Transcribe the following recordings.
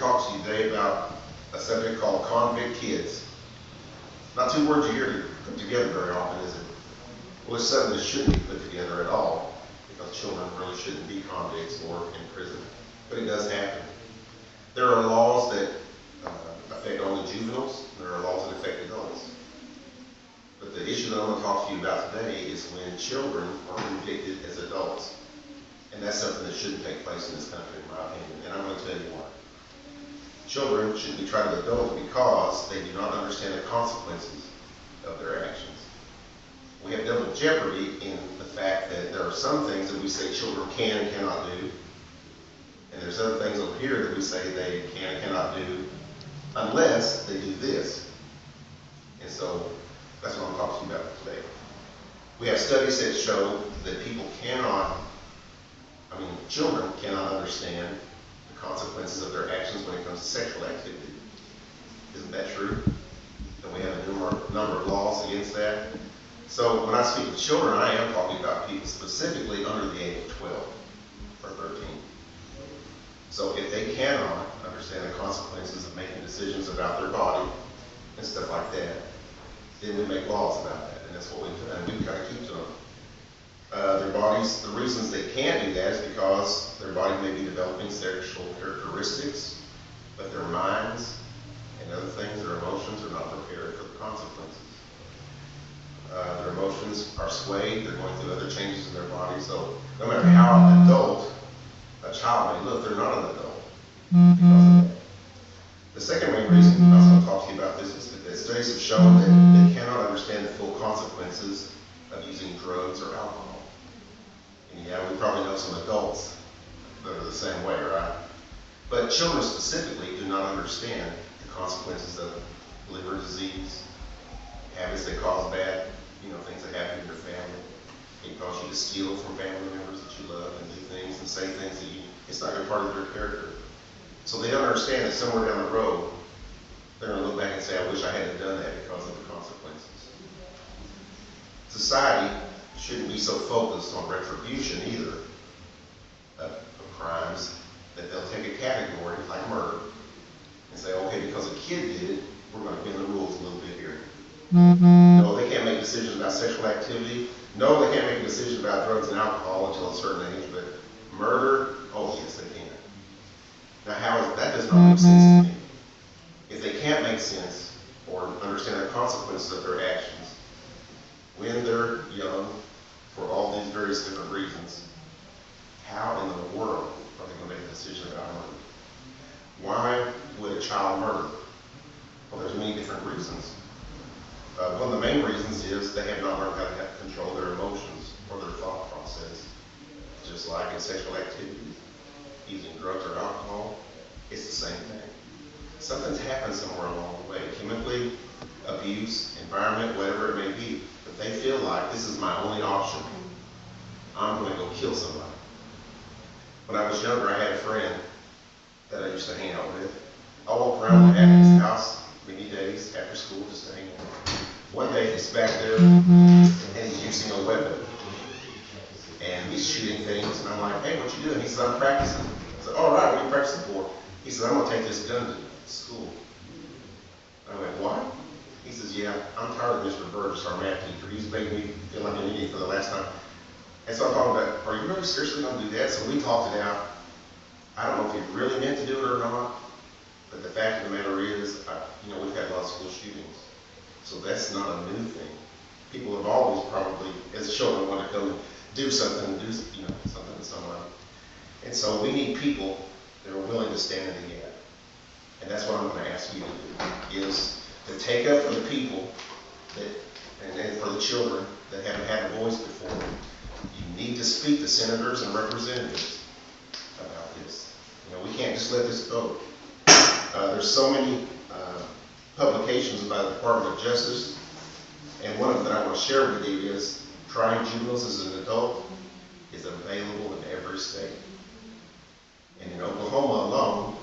talk to you today about a subject called convict kids. Not two words you hear to put together very often, is it? Well, it's something that shouldn't be put together at all, because children really shouldn't be convicts or in prison. But it does happen. There are laws that affect only juveniles. There are laws that affect adults. But the issue that I'm going to talk to you about today is when children are convicted as adults. And that's something that shouldn't take place in this country, in my opinion. And I'm going to tell you why. Children shouldn't be tried as adults because they do not understand the consequences of their actions. We have double jeopardy in the fact that there are some things that we say children can and cannot do. And there's other things over here that we say they can and cannot do unless they do this. And so that's what I'm talking to you about today. We have studies that show that children cannot understand the consequences of their actions when it comes to sexual activity. Isn't that true? And we have a number of laws against that. So when I speak of children, I am talking about people specifically under the age of 12 or 13. So if they cannot understand the consequences of making decisions about their body and stuff like that, then we make laws about that, and that's what we do, and we kind of keep to them. Their bodies, the reasons they can't do that is because their body may be developing sexual characteristics, but their minds and other things, their emotions, are not prepared for the consequences. Their emotions are swayed, they're going through other changes in their body, so no matter how adult a child may look, they're not an adult because of that. The second main reason I was going to talk to you about this is that studies have shown that they cannot understand the full consequences of using drugs or alcohol. And yeah, we probably know some adults that are the same way, right? But children specifically do not understand the consequences of liver disease, habits that cause bad, things that happen in your family. It can cause you to steal from family members that you love and do things and say things that it's not a part of their character. So they don't understand that somewhere down the road, they're going to look back and say, I wish I hadn't done that because of the consequences. Society shouldn't be so focused on retribution either of crimes that they'll take a category like murder and say, okay, because a kid did it, we're going to bend the rules a little bit here. No, they can't make decisions about sexual activity. No, they can't make a decision about drugs and alcohol until a certain age, but murder, oh yes, they can. Now, that does not make sense to me. If they can't make sense or understand the consequences of their actions when they're young for all these various different reasons, how in the world are they going to make a decision about murder? Why would a child murder? Well, there's many different reasons. One of the main reasons is they have not learned how to control their emotions or their thought process. Just like in sexual activity, using drugs or alcohol, it's the same thing. Something's happened somewhere along the way, chemically, abuse, environment, whatever it may be, but they feel like this is my only option. I'm going to go kill somebody. When I was younger, I had a friend that I used to hang out with. I walked around at his house many days after school just to hang out. One day he's back there and he's using a weapon. And he's shooting things, and I'm like, hey, what you doing? He said, I'm practicing. I said, all right, what are you practicing for? He said, I'm going to take this gun to school. I went, what? He says, yeah, I'm tired of Mr. Burgess, our math teacher. He's making me feel like an idiot for the last time. And so I'm talking about, are you really seriously going to do that? So we talked it out. I don't know if he really meant to do it or not, but the fact of the matter is, we've had a lot of school shootings. So that's not a new thing. People have always probably, as children, want to go do something, something to somebody. And so we need people that are willing to stand in the gap. And that's what I'm going to ask you to do, is to take up for the people and for the children that haven't had a voice before. You need to speak to senators and representatives about this. We can't just let this go. There's so many publications by the Department of Justice, and one of them that I want to share with you is Trying Juveniles as an Adult is available in every state. And in Oklahoma alone,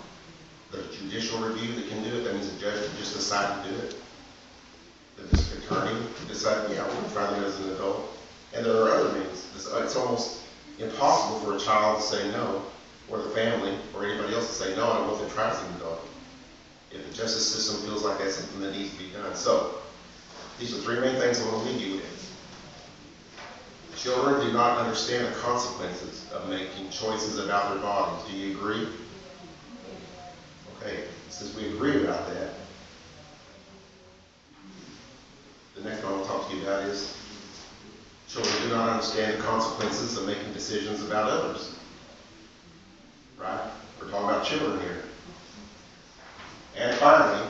there's a judicial review that can do it. That means a judge can just decide to do it. The district attorney can decide, yeah, we're going to try them as an adult. And there are other means. It's almost impossible for a child to say no, or the family, or anybody else else and say, no, I don't want them to try as an adult. If the justice system feels like that's something that needs to be done. So, these are three main things I want to leave you with. Children do not understand the consequences of making choices about their bodies. Do you agree? Okay, since we agree about that, the next one I want to talk to you about is children do not understand the consequences of making decisions about others. Right? We're talking about children here. And finally,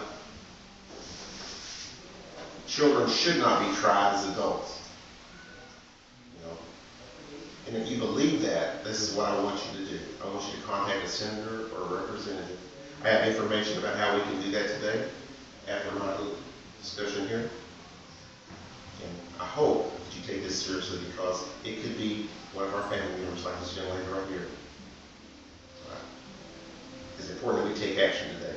children should not be tried as adults. And if you believe that, this is what I want you to do. I want you to contact a senator or a representative. I have information about how we can do that today after my little discussion here. And I hope that you take this seriously because it could be one of our family members like this young lady right here. All right. It's important that we take action today.